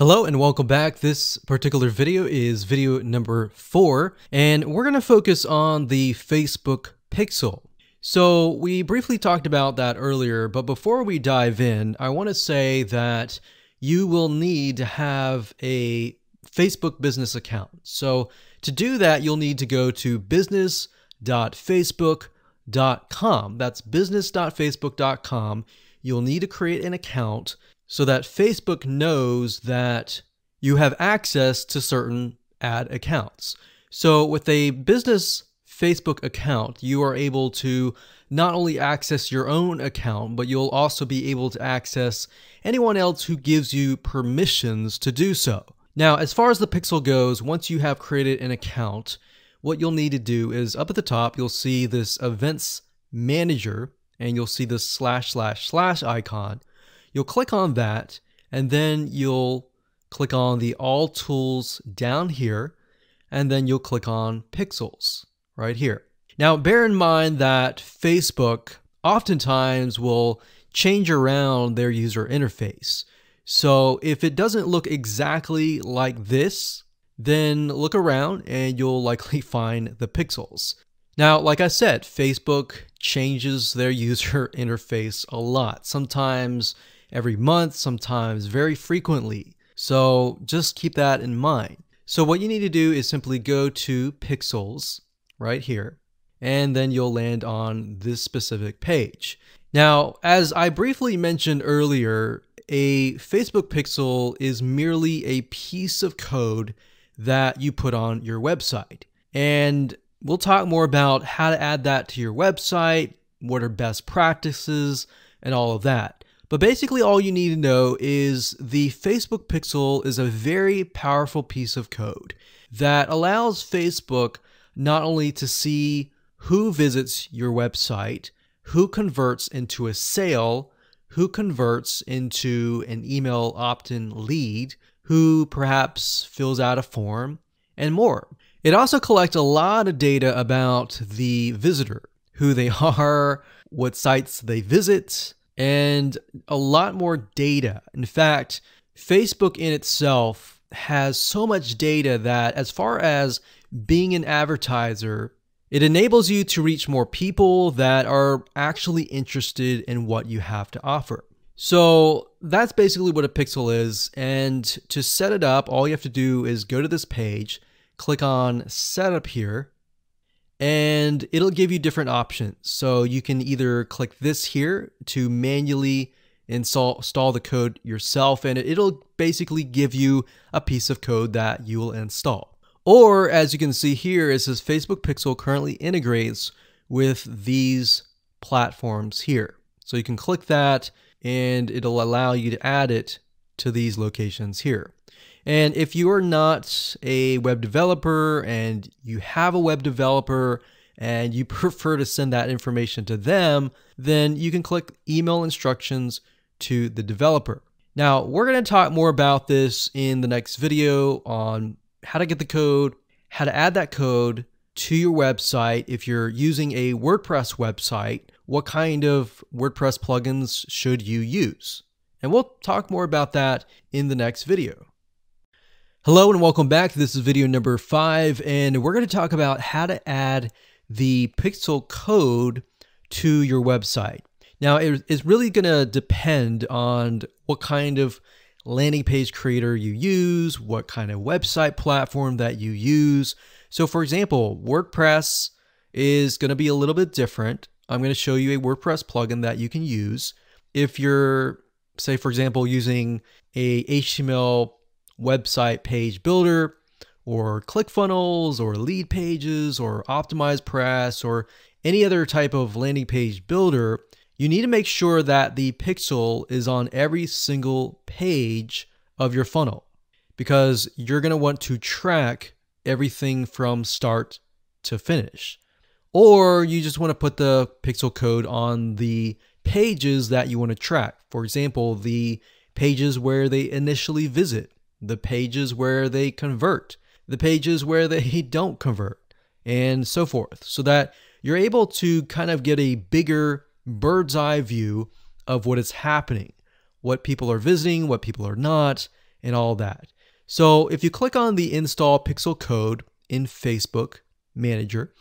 Hello and welcome back. This particular video is video number 4, and we're going to focus on the Facebook pixel. So we briefly talked about that earlier, but before we dive in, I want to say that you will need to have a Facebook business account. So to do that, you'll need to go to business.facebook.com. That's business.facebook.com. You'll need to create an account so that Facebook knows that you have access to certain ad accounts. So with a business Facebook account, you are able to not only access your own account, but you'll also be able to access anyone else who gives you permissions to do so. Now, as far as the pixel goes, once you have created an account, what you'll need to do is up at the top, you'll see this events manager, and you'll see this / icon. You'll click on that, and then you'll click on the all tools down here, and then you'll click on pixels right here. Now, bear in mind that Facebook oftentimes will change around their user interface. So if it doesn't look exactly like this, then look around and you'll likely find the pixels. Now, like I said, Facebook changes their user interface a lot. Sometimes every month, sometimes very frequently. So just keep that in mind. So what you need to do is simply go to pixels right here, and then you'll land on this specific page. Now, as I briefly mentioned earlier, a Facebook pixel is merely a piece of code that you put on your website. And we'll talk more about how to add that to your website, what are best practices, and all of that. But basically all you need to know is the Facebook pixel is a very powerful piece of code that allows Facebook not only to see who visits your website, who converts into a sale, who converts into an email opt-in lead, who perhaps fills out a form, and more. It also collects a lot of data about the visitor, who they are, what sites they visit, and a lot more data. In fact, Facebook in itself has so much data that as far as being an advertiser, it enables you to reach more people that are actually interested in what you have to offer. So that's basically what a pixel is. And to set it up, all you have to do is go to this page, click on Setup here, and it'll give you different options. So you can either click this here to manually install the code yourself, and it'll basically give you a piece of code that you will install. Or as you can see here, it says Facebook Pixel currently integrates with these platforms here. So you can click that and it'll allow you to add it to these locations here. And if you are not a web developer and you have a web developer and you prefer to send that information to them, then you can click email instructions to the developer. Now, we're going to talk more about this in the next video on how to get the code, how to add that code to your website. If you're using a WordPress website, what kind of WordPress plugins should you use? And we'll talk more about that in the next video. Hello and welcome back. This is video number 5, and we're going to talk about how to add the pixel code to your website. Now, it's really going to depend on what kind of landing page creator you use, what kind of website platform that you use. So for example, WordPress is going to be a little bit different. I'm going to show you a WordPress plugin that you can use. If you're, say, for example, using a HTML website page builder or ClickFunnels or lead pages or OptimizePress or any other type of landing page builder, you need to make sure that the pixel is on every single page of your funnel, because you're going to want to track everything from start to finish. Or you just want to put the pixel code on the pages that you want to track. For example, the pages where they initially visit, the pages where they convert, the pages where they don't convert, and so forth, so that you're able to kind of get a bigger bird's eye view of what is happening, what people are visiting, what people are not, and all that. So if you click on the install pixel code in Facebook Manager,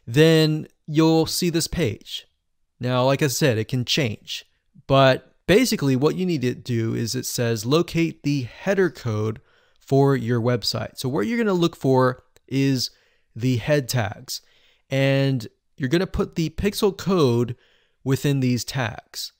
then you'll see this page. Now, like I said, it can change, but basically what you need to do is it says locate the header code for your website. So what you're going to look for is the head tags, and you're going to put the pixel code within these tags.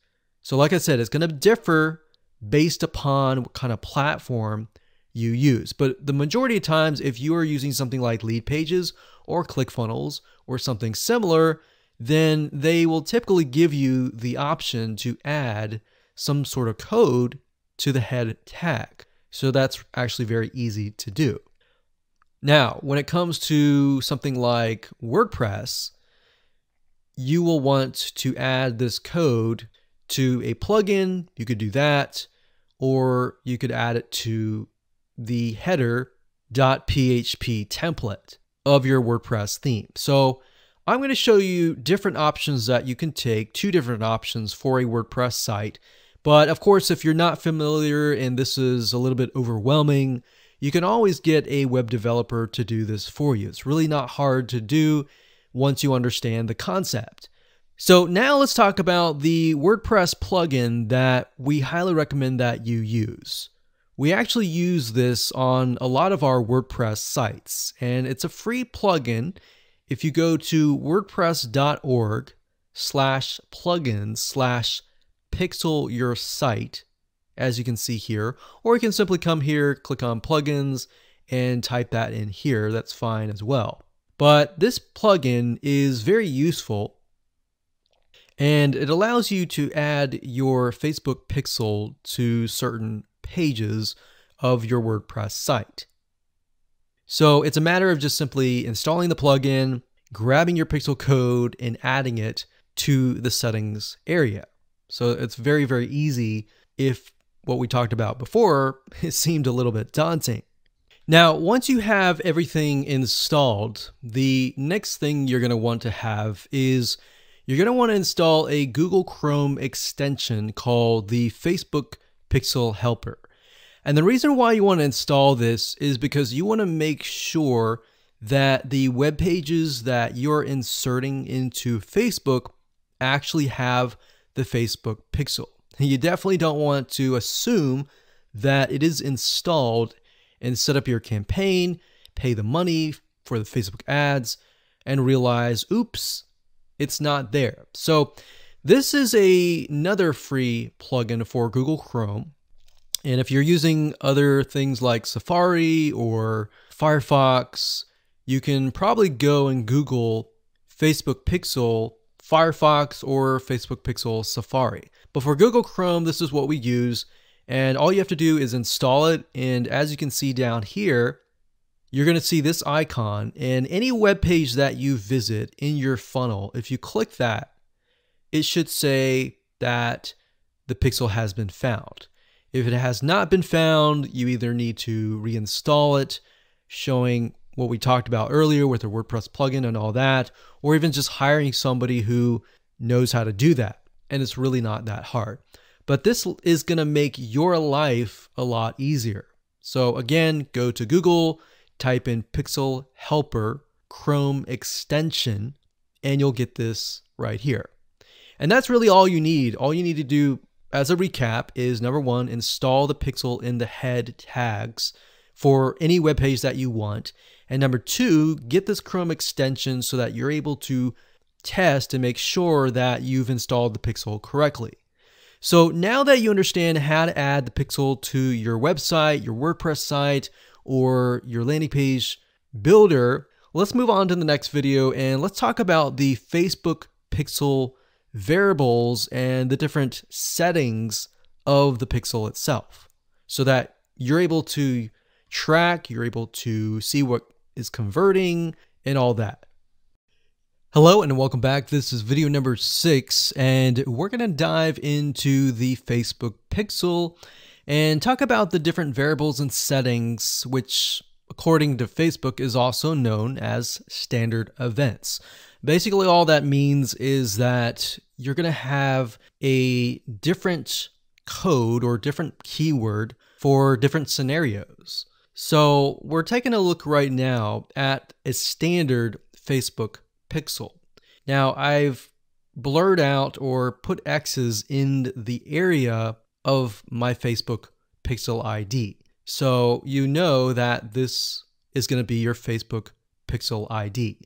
So like I said, it's going to differ based upon what kind of platform you use. But the majority of times, if you are using something like Lead Pages or ClickFunnels or something similar, then they will typically give you the option to add some sort of code to the head tag. So that's actually very easy to do. Now, when it comes to something like WordPress, you will want to add this code to a plugin. You could do that, or you could add it to the header.php template of your WordPress theme. So I'm going to show you different options that you can take, 2 different options for a WordPress site. But of course, if you're not familiar and this is a little bit overwhelming, you can always get a web developer to do this for you. It's really not hard to do once you understand the concept. So now let's talk about the WordPress plugin that we highly recommend that you use. We actually use this on a lot of our WordPress sites, and it's a free plugin. If you go to wordpress.org/plugins/pixel your site, as you can see here, or you can simply come here, click on plugins, and type that in here. That's fine as well. But this plugin is very useful, and it allows you to add your Facebook pixel to certain pages of your WordPress site. So it's a matter of just simply installing the plugin, grabbing your pixel code, and adding it to the settings area. So it's very, very easy if what we talked about before, it seemed a little bit daunting. Now, once you have everything installed, the next thing you're going to want to have is you're going to want to install a Google Chrome extension called the Facebook Pixel Helper. And the reason why you want to install this is because you want to make sure that the web pages that you're inserting into Facebook actually have the Facebook pixel. You definitely don't want to assume that it is installed and set up your campaign, pay the money for the Facebook ads, and realize, oops, it's not there. So this is another free plugin for Google Chrome. And if you're using other things like Safari or Firefox, you can probably go and Google Facebook Pixel Firefox or Facebook Pixel Safari. But for Google Chrome, this is what we use. And all you have to do is install it. And as you can see down here, you're going to see this icon. And any web page that you visit in your funnel, if you click that, it should say that the pixel has been found. If it has not been found, you either need to reinstall it, showing what we talked about earlier with the WordPress plugin and all that, or even just hiring somebody who knows how to do that. And it's really not that hard. But this is going to make your life a lot easier. So again, go to Google, type in Pixel Helper Chrome extension, and you'll get this right here. And that's really all you need. All you need to do as a recap is, number one, install the pixel in the head tags for any web page that you want. And number two, get this Chrome extension so that you're able to test and make sure that you've installed the pixel correctly. So now that you understand how to add the pixel to your website, your WordPress site, or your landing page builder, let's move on to the next video and let's talk about the Facebook pixel variables and the different settings of the pixel itself so that you're able to track, you're able to see what is converting and all that. Hello and welcome back. This is video number 6 and we're going to dive into the Facebook pixel and talk about the different variables and settings, which according to Facebook is also known as standard events. Basically, all that means is that you're going to have a different code or different keyword for different scenarios. So we're taking a look right now at a standard Facebook pixel. Now I've blurred out or put X's in the area of my Facebook pixel ID. So you know that this is going to be your Facebook pixel ID.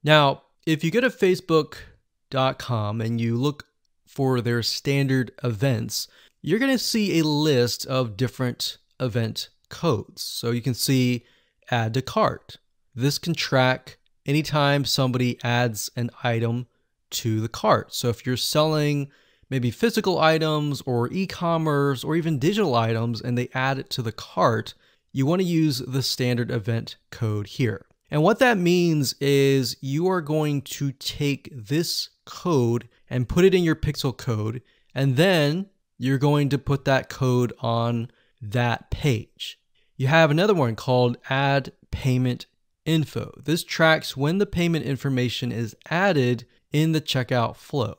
Now, if you go to facebook.com and you look for their standard events, you're going to see a list of different event codes. So you can see add to cart. This can track anytime somebody adds an item to the cart. So if you're selling maybe physical items or e-commerce or even digital items and they add it to the cart, you want to use the standard event code here. And what that means is you are going to take this code and put it in your pixel code, and then you're going to put that code on that page. You have another one called add payment info. This tracks when the payment information is added in the checkout flow.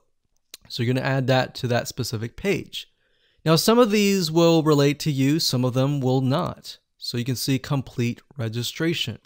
So you're going to add that to that specific page. Now, some of these will relate to you, some of them will not. So you can see complete registration.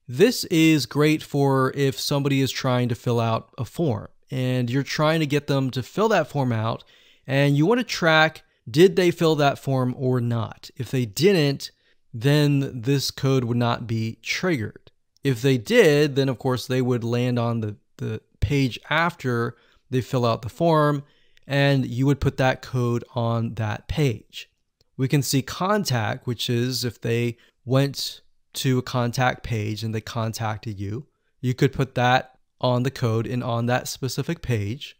This is great for if somebody is trying to fill out a form and you're trying to get them to fill that form out and you want to track, did they fill that form or not? If they didn't, then this code would not be triggered. If they did, then of course they would land on the page after they fill out the form, and you would put that code on that page. We can see contact, which is if they went to a contact page and they contacted you, you could put that on the code and on that specific page.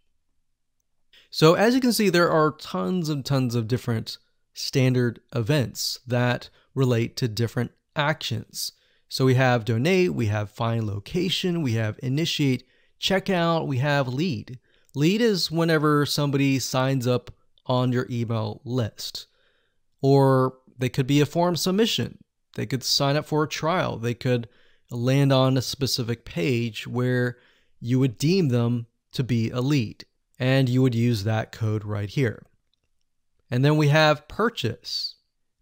So as you can see, there are tons and tons of different standard events that relate to different actions. So we have donate, we have find location, we have initiate checkout, we have lead. Lead is whenever somebody signs up on your email list. Or they could be a form submission. They could sign up for a trial. They could land on a specific page where you would deem them to be a lead. And you would use that code right here. And then we have purchase.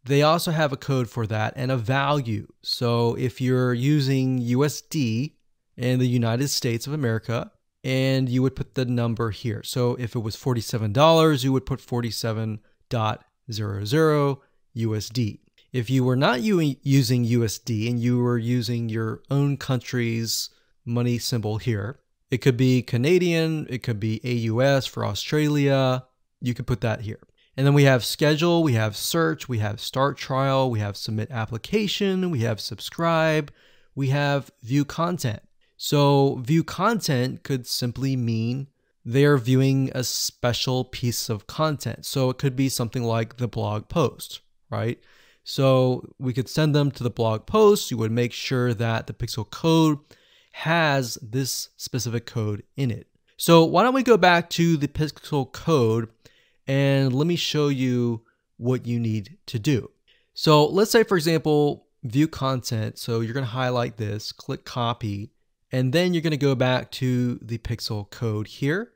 They also have a code for that and a value. So if you're using USD in the United States of America, and you would put the number here. So if it was $47, you would put 47.00 USD. If you were not using USD and you were using your own country's money symbol here, it could be Canadian, it could be AUS for Australia, you could put that here. And then we have schedule, we have search, we have start trial, we have submit application, we have subscribe, we have view content. So view content could simply mean they're viewing a special piece of content. So it could be something like the blog post, right? So we could send them to the blog post. You would make sure that the pixel code has this specific code in it. So why don't we go back to the pixel code and let me show you what you need to do. So let's say, for example, view content. So you're going to highlight this, click copy, and then you're going to go back to the pixel code here.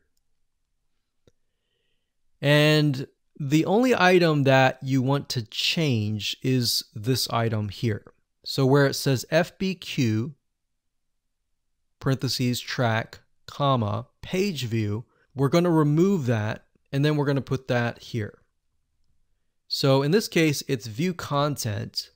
And the only item that you want to change is this item here. So where it says FBQ, parentheses, track, comma, page view, we're going to remove that and then we're going to put that here. So in this case, it's view content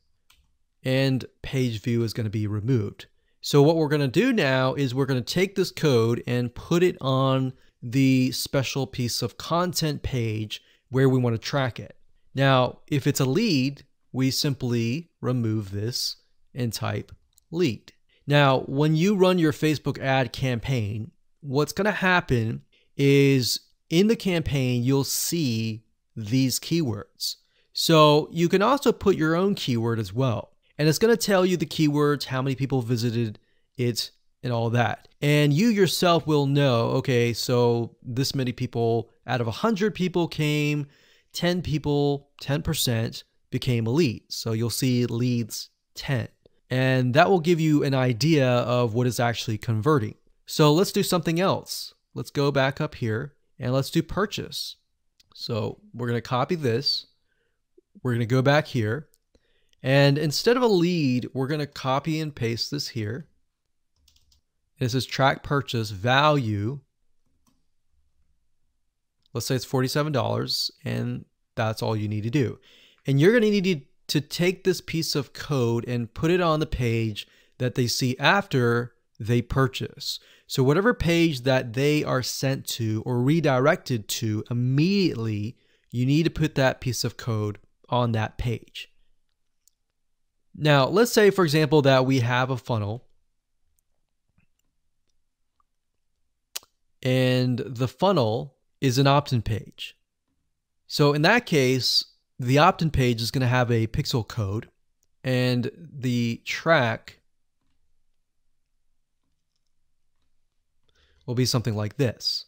and page view is going to be removed. So what we're going to do now is we're going to take this code and put it on the special piece of content page where we want to track it. Now, if it's a lead, we simply remove this and type lead. Now, when you run your Facebook ad campaign, what's going to happen is in the campaign, you'll see these keywords. So you can also put your own keyword as well. And it's going to tell you the keywords, how many people visited it, and all that. And you yourself will know, okay, so this many people out of 100 people came, 10 people, 10% became a lead. So you'll see leads 10. And that will give you an idea of what is actually converting. So let's do something else. Let's go back up here and let's do purchase. So we're going to copy this. We're going to go back here. And instead of a lead, we're going to copy and paste this here. It says track purchase value. Let's say it's $47, and that's all you need to do. And you're going to need to take this piece of code and put it on the page that they see after they purchase. So whatever page that they are sent to or redirected to immediately, you need to put that piece of code on that page. Now, let's say, for example, that we have a funnel and the funnel is an opt-in page. So in that case, the opt-in page is going to have a pixel code, and the track will be something like this.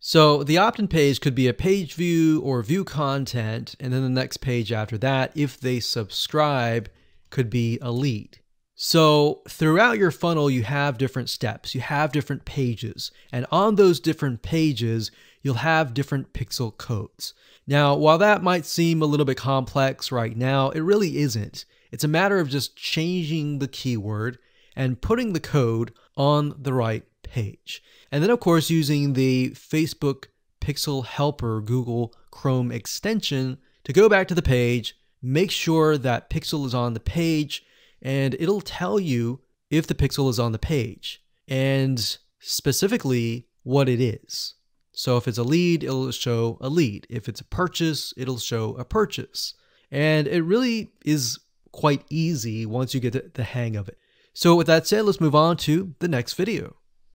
So the opt-in page could be a page view or view content, and then the next page after that, if they subscribe, could be a lead. So throughout your funnel, you have different steps, you have different pages, and on those different pages, you'll have different pixel codes. Now, while that might seem a little bit complex right now, it really isn't. It's a matter of just changing the keyword and putting the code on the right page. And then, of course, using the Facebook Pixel Helper Google Chrome extension to go back to the page, make sure that pixel is on the page, and it'll tell you if the pixel is on the page and specifically what it is. So if it's a lead, it'll show a lead. If it's a purchase, it'll show a purchase. And it really is quite easy once you get the hang of it. So with that said, let's move on to the next video.